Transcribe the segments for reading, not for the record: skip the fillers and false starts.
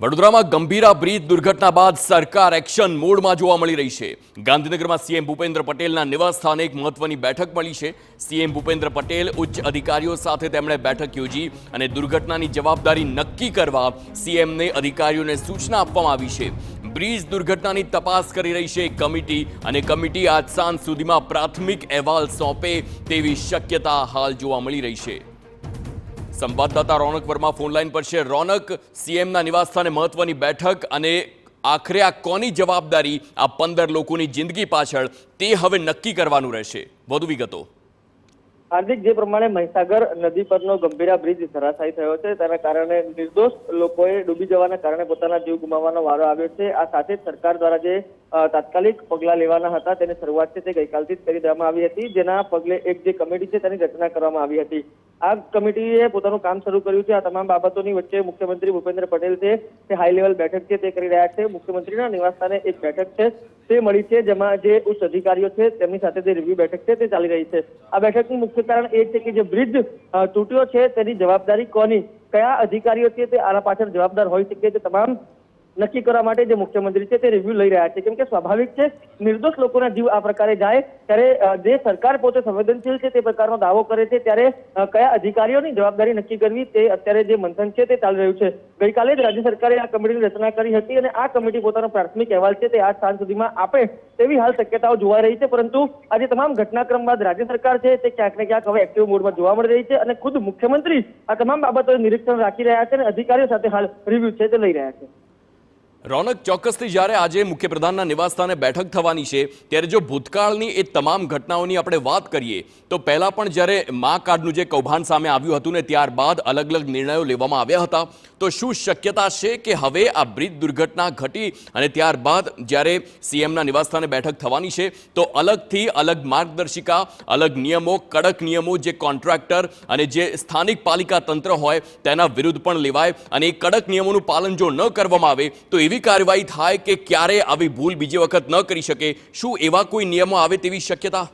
વડોદરામાં ગંભીરા બ્રિજ દુર્ઘટના બાદ સરકાર એક્શન મોડમાં જોવા મળી રહી છે। ગાંધીનગરમાં સીએમ ભૂપેન્દ્ર પટેલના નિવાસસ્થાને એક મહત્વની બેઠક મળી છે। સીએમ ભૂપેન્દ્ર પટેલ ઉચ્ચ અધિકારીઓ સાથે તેમણે બેઠક યોજી અને દુર્ઘટનાની જવાબદારી નક્કી કરવા સીએમને અધિકારીઓને સૂચના આપવામાં આવી છે। બ્રિજ દુર્ઘટનાની તપાસ કરી રહી છે કમિટી અને કમિટી આજ સાંજ સુધીમાં પ્રાથમિક અહેવાલ સોંપે તેવી શક્યતા હાલ જોવા મળી રહી છે। संवाददाता रौनक वर्मा फोनलाइन पर है। रौनक, सीएम निवासस्थाने महत्वनी बैठक અને આખરે આ કોની જવાબદારી આ 15 લોકોની જિંદગી પાછળ તે હવે નક્કી કરવાનું રહેશે। વધુ વિગતો। હાર્દિક, જે પ્રમાણે મહીસાગર નદી પરનો ગંભીરા બ્રિજ ધરાશાયી થયો છે તેના કારણે નિર્દોષ લોકોએ ડૂબી જવાના કારણે પોતાના જીવ ગુમાવવાનો વારો આવ્યો છે। આ સાથે સરકાર દ્વારા જે તાત્કાલિક પગલાં લેવાના હતા તેની શરૂઆત છે તે ગઈકાલથી જ કરી દેવામાં આવી હતી, જેના પગલે એક જે કમિટી છે તેની રચના કરવામાં આવી હતી। આ કમિટીએ પોતાનું કામ શરૂ કર્યું છે। આ તમામ બાબતોની વચ્ચે મુખ્યમંત્રી ભૂપેન્દ્ર પટેલ છે તે હાઈ લેવલ બેઠક છે તે કરી રહ્યા છે। મુખ્યમંત્રીના નિવાસસ્થાને એક બેઠક છે તે મળી છે, જેમાં જે ઉચ્ચ અધિકારીઓ છે તેમની સાથે જે રિવ્યુ બેઠક છે તે ચાલી રહી છે। આ બેઠકનું મુખ્ય કારણ એ છે કે જે બ્રિજ તૂટ્યો છે તેની જવાબદારી કોની, કયા અધિકારીઓ છે તે આના પાછળ જવાબદાર હોઈ શકે તે તમામ નક્કી કરવા માટે જે મુખ્યમંત્રી છે તે રિવ્યુ લઈ રહ્યા છે। કેમ કે સ્વાભાવિક છે નિર્દોષ લોકોના જીવ આ પ્રકારે જાય ત્યારે જે સરકાર પોતે સંવેદનશીલ છે તે પ્રકારનો દાવો કરે છે ત્યારે કયા અધિકારીઓની જવાબદારી નક્કી કરવી તે અત્યારે જે મંથન છે તે ચાલી રહ્યું છે। ગઈકાલે જ રાજ્ય સરકારે આ કમિટીની રચના કરી હતી અને આ કમિટી પોતાનો પ્રાથમિક અહેવાલ છે તે આજ સાંજ સુધીમાં આપે તેવી હાલ શક્યતાઓ જોવાઈ રહી છે। પરંતુ આજે તમામ ઘટનાક્રમ બાદ રાજ્ય સરકાર છે તે ક્યાંક ને ક્યાંક હવે એક્ટિવ મોડમાં જોવા મળી રહી છે અને ખુદ મુખ્યમંત્રી આ તમામ બાબતોનું નિરીક્ષણ રાખી રહ્યા છે અને અધિકારીઓ સાથે હાલ રિવ્યુ છે તે લઈ રહ્યા છે। रौनक, ચોક્કસથી જ્યારે આજે મુખ્યપ્રધાનના નિવાસસ્થાને બેઠક થવાની છે ત્યારે જો ભૂતકાળની એ તમામ ઘટનાઓની આપણે વાત કરીએ તો પહેલાં પણ જ્યારે મા કાર્ડનું જે કૌભાંડ સામે આવ્યું હતું ને ત્યારબાદ અલગ અલગ નિર્ણયો લેવામાં આવ્યા હતા, તો શું શક્યતા છે કે હવે આ બ્રિજ દુર્ઘટના ઘટી અને ત્યારબાદ જ્યારે સીએમના નિવાસસ્થાને બેઠક થવાની છે તો અલગથી અલગ માર્ગદર્શિકા, અલગ નિયમો, કડક નિયમો જે કોન્ટ્રાક્ટર અને જે સ્થાનિક પાલિકા તંત્ર હોય તેના વિરુદ્ધ પણ લેવાય અને એ કડક નિયમોનું પાલન જો ન કરવામાં આવે તો એવી કાર્યવાહી થાય કે ક્યારે આવી ભૂલ બીજી વખત ન કરી શકે? શું એવા કોઈ નિયમો આવે તેવી શક્યતા?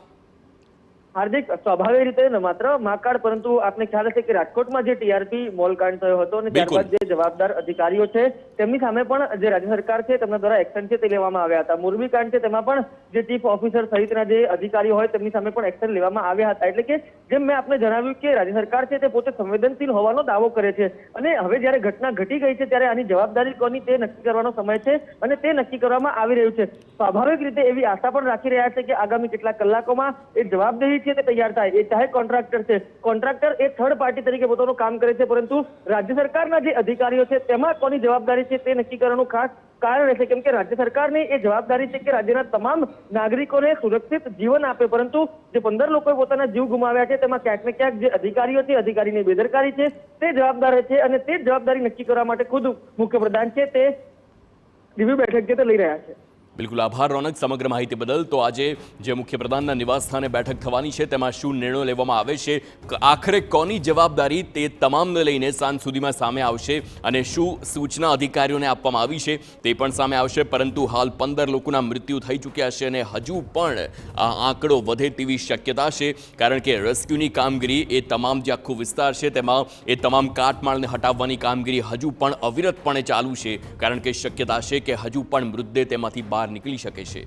હાર્દિક, સ્વાભાવિક રીતે ન માત્ર માકાડ પરંતુ આપને ખ્યાલ હશે કે રાજકોટમાં જે ટીઆરપી મોલકાંડ થયો હતો અને ત્યારબાદ જે જવાબદાર અધિકારીઓ છે તેમની સામે પણ જે રાજ્ય સરકાર છે તેમના દ્વારા એક્શન છે તે લેવામાં આવ્યા હતા। મોરબી કાંડ છે તેમાં પણ જે ચીફ ઓફિસર સહિતના જે અધિકારીઓ હોય તેમની સામે પણ એક્શન લેવામાં આવ્યા હતા। એટલે કે જેમ મેં આપને જણાવ્યું કે રાજ્ય સરકાર છે તે પોતે સંવેદનશીલ હોવાનો દાવો કરે છે અને હવે જ્યારે ઘટના ઘટી ગઈ છે ત્યારે આની જવાબદારી કોની તે નક્કી કરવાનો સમય છે અને તે નક્કી કરવામાં આવી રહ્યું છે। સ્વાભાવિક રીતે એવી આશા પણ રાખી રહ્યા છે કે આગામી કેટલાક કલાકોમાં એ જવાબદારી છે તે તૈયાર થાય। એ ચાહે કોન્ટ્રાક્ટર છે, કોન્ટ્રાક્ટર એ થર્ડ પાર્ટી તરીકે પોતાનું કામ કરે છે, પરંતુ રાજ્ય સરકારના જે અધિકારીઓ છે તેમાં કોની જવાબદારી છે તે નક્કી કરવાનું ખાસ કારણ રહેશે। કેમ કે રાજ્ય સરકારની એ જવાબદારી છે કે રાજ્યના તમામ નાગરિકોને સુરક્ષિત જીવન આપે, પરંતુ જે 15 લોકોએ પોતાના જીવ ગુમાવ્યા છે તેમાં ક્યાંક ને ક્યાંક જે અધિકારીઓ છે, અધિકારીની બેદરકારી છે તે જવાબદાર છે અને તે જવાબદારી નક્કી કરવા માટે ખુદ મુખ્યપ્રધાન છે તે રિવ્યુ બેઠક છે તે લઈ રહ્યા છે। બિલકુલ, આભાર રૌનક સમગ્ર માહિતી બદલ। તો આજે જે મુખ્યપ્રધાનના નિવાસસ્થાને બેઠક થવાની છે તેમાં શું નિર્ણયો લેવામાં આવે છે, આખરે કોની જવાબદારી તે તમામને લઈને સાંજ સુધીમાં સામે આવશે અને શું સૂચના અધિકારીઓને આપવામાં આવી છે તે પણ સામે આવશે। પરંતુ હાલ 15 લોકોના મૃત્યુ થઈ ચૂક્યા છે અને હજુ પણ આ આંકડો વધે તેવી શક્યતા છે, કારણ કે રેસ્ક્યુની કામગીરી એ તમામ જે આખો વિસ્તાર છે તેમાં એ તમામ કાટમાળને હટાવવાની કામગીરી હજુ પણ અવિરતપણે ચાલુ છે, કારણ કે શક્યતા છે કે હજુ પણ મૃતદેહ તેમાંથી બહાર નીકળી શકે છે।